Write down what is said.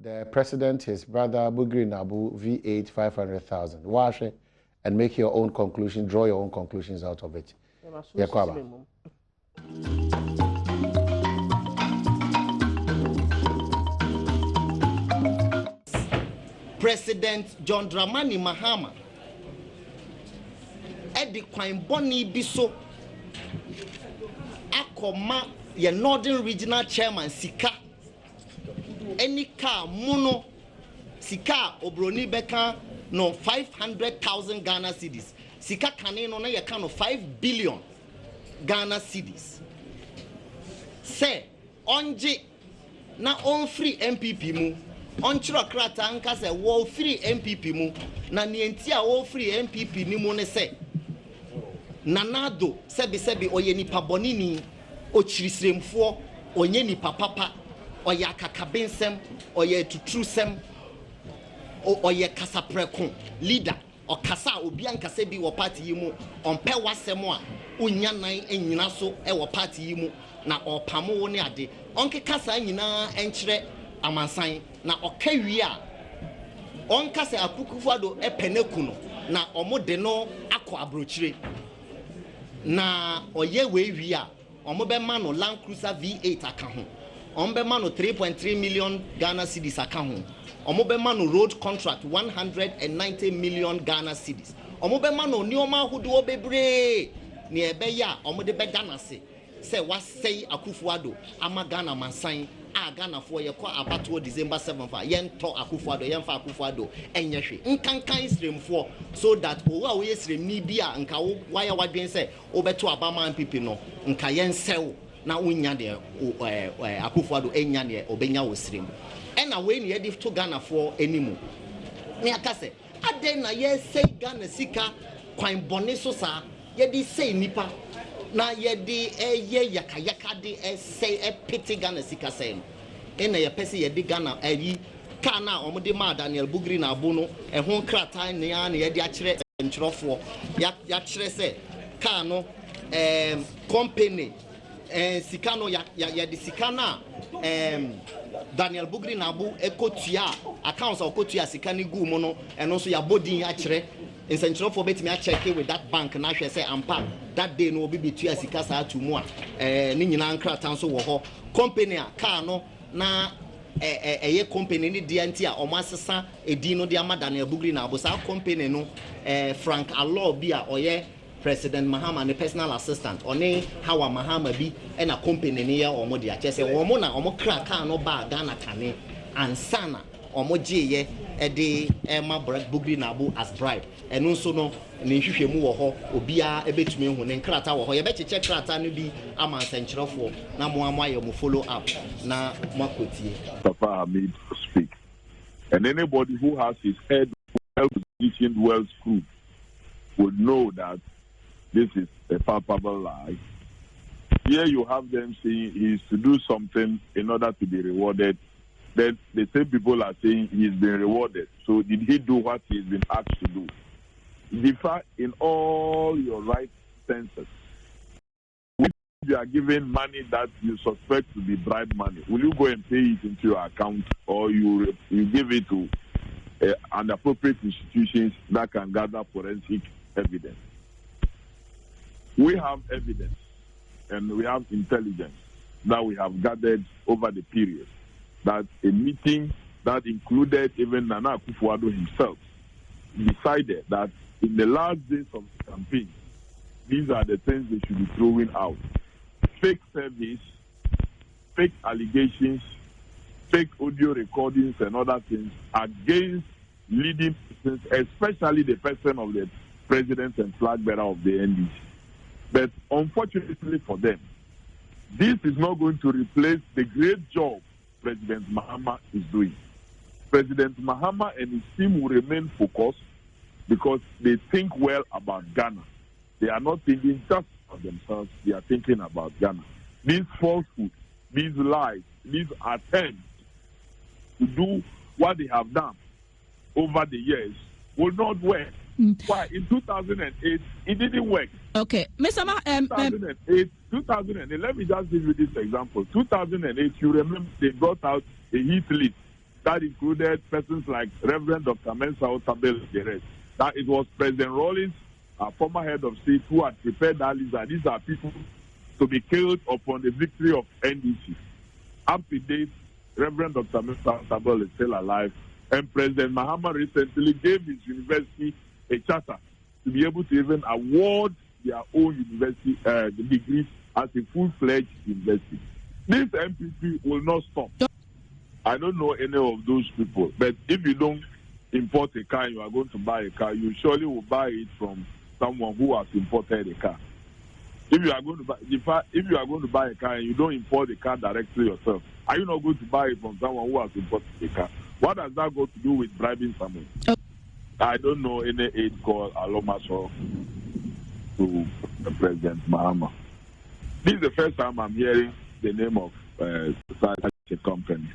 the president, his brother, Bugri Nabu, V8, 500,000. Wash it and make your own conclusion, draw your own conclusions out of it. President John Dramani Mahama Eddie Kwine Boni Biso Akoma ye Northern Regional Chairman Sika any car mono Sika Obroni Beka no 500,000 Ghana cedis Sika Kane no na ye kind of 5 billion Ghana cedis say onje na on free MPP mu on krata anka se wo free MPP mu na nienti a wo free MPP ni mu ne se nanado sebi oye nipa bonini o chirisremfo onye nipa papa oye akakabensem oye tutrusem oye kasapreko leader o kasa obi ankasa bi wo party yi mu onpe wasem a onya nan anyina so e wo party yi mu na opamo wo ne ade onke kasa nyina enkyere amansan na okawi a onka se Akufo-Addo epeneku no na omode no akọ abrochire na oye we wi a omobe ma no Land Cruiser V8 aka ho ombe ma no 3.3 million Ghana cedis aka ho omobe ma no road contract 190 million Ghana cedis omobe ma no nioma hodo bebre ne ebe ya omode beda nase se wasei Akufo-Addo ama Ghana mansan a Ghana for ye kwa abato December 7 fa yen to Akufo-Addo yen fa Akufo-Addo enye hwe nkankan stream for so that owo a we stream ni bia nka wo waya wadwen se obeto abama MPP no nka yen sew na wonya de Akufo-Addo enya ne obenya wo stream ena we ne ye to Ghana for enimu ne akase aden na ye say Ghana sika kwan bone so sa ye di say nipa na ye di eye yakayaka di say pity Ghana sika say no ena ye pese ye di Ghana ayi ka na omode ma Daniel Bugri na abo no ho krata ne ya na ye di akire nchirofo ya kire say ka no company sika no ya di sika na Daniel Bugri na abo ekotua accounts okotua sika ni gu mo no eno so ya bodin akire nsenchirofo betimi a check with that bank na hwe say ampa that day no obi betua sika sa atu mu a ni nyina nkrata nso wo ho company a car no na eye company ni dia nti a omo asesa edi no dia ma Daniel Bugri na abo sa company no Frank Allo bi a oye President Mahama ne personal assistant one Hawa Mahama bi e na company ni ya omo dia chese omo na omo kra car no ba Ghana kane ansana omo giye ede ma Bugri na abo as bribe eno nso no ne hwehwe mu wo ho obia ebetumi hu ne nkrata wo ho ye becheche krata no bi ama nsenkyerefo na mo amaye mo follow up na makotie Papa Hamid speak, and anybody who has his head well positioned, well screwed would know that this is a palpable lie. Here you have them saying he is to do something in order to be rewarded. Then the same people are saying he's been rewarded. So did he do what he's been asked to do? Differ in all your right senses. If you are given money that you suspect to be bribe money, will you go and pay it into your account, or you give it to an appropriate institutions that can gather forensic evidence? We have evidence and we have intelligence that we have gathered over the period that a meeting that included even Nana Akufo-Addo himself decided that in the last days of the campaign, these are the things they should be throwing out. Fake service, fake allegations, fake audio recordings and other things against leading persons, especially the person of the president and flag bearer of the NDC. But unfortunately for them, this is not going to replace the great job President Mahama is doing. President Mahama and his team will remain focused because they think well about Ghana. They are not thinking just of themselves, they are thinking about Ghana. These falsehoods, these lies, these attempts to do what they have done over the years will not work. Why? In 2008, it didn't work. Okay. Mr. 2008, let me just give you this example. 2008, you remember they brought out a hit list that included persons like Reverend Dr. Mensah Otabil and the rest. That it was President Rawlings, our former head of state, who had prepared that list. That these are people to be killed upon the victory of NDC. Up to date, Reverend Dr. Mensah Otabil is still alive, and President Mahama recently gave his university a charter to be able to even award their own university the degrees as a full-fledged university. This MPP will not stop. I don't know any of those people, but if you don't import a car and you are going to buy a car, you surely will buy it from someone who has imported a car. If you are going to buy a car and you don't import the car directly yourself, are you not going to buy it from someone who has imported the car? What does that got to do with bribing someone? I don't know any aid called Alomaso to President Mahama. This is the first time I'm hearing the name of such a company.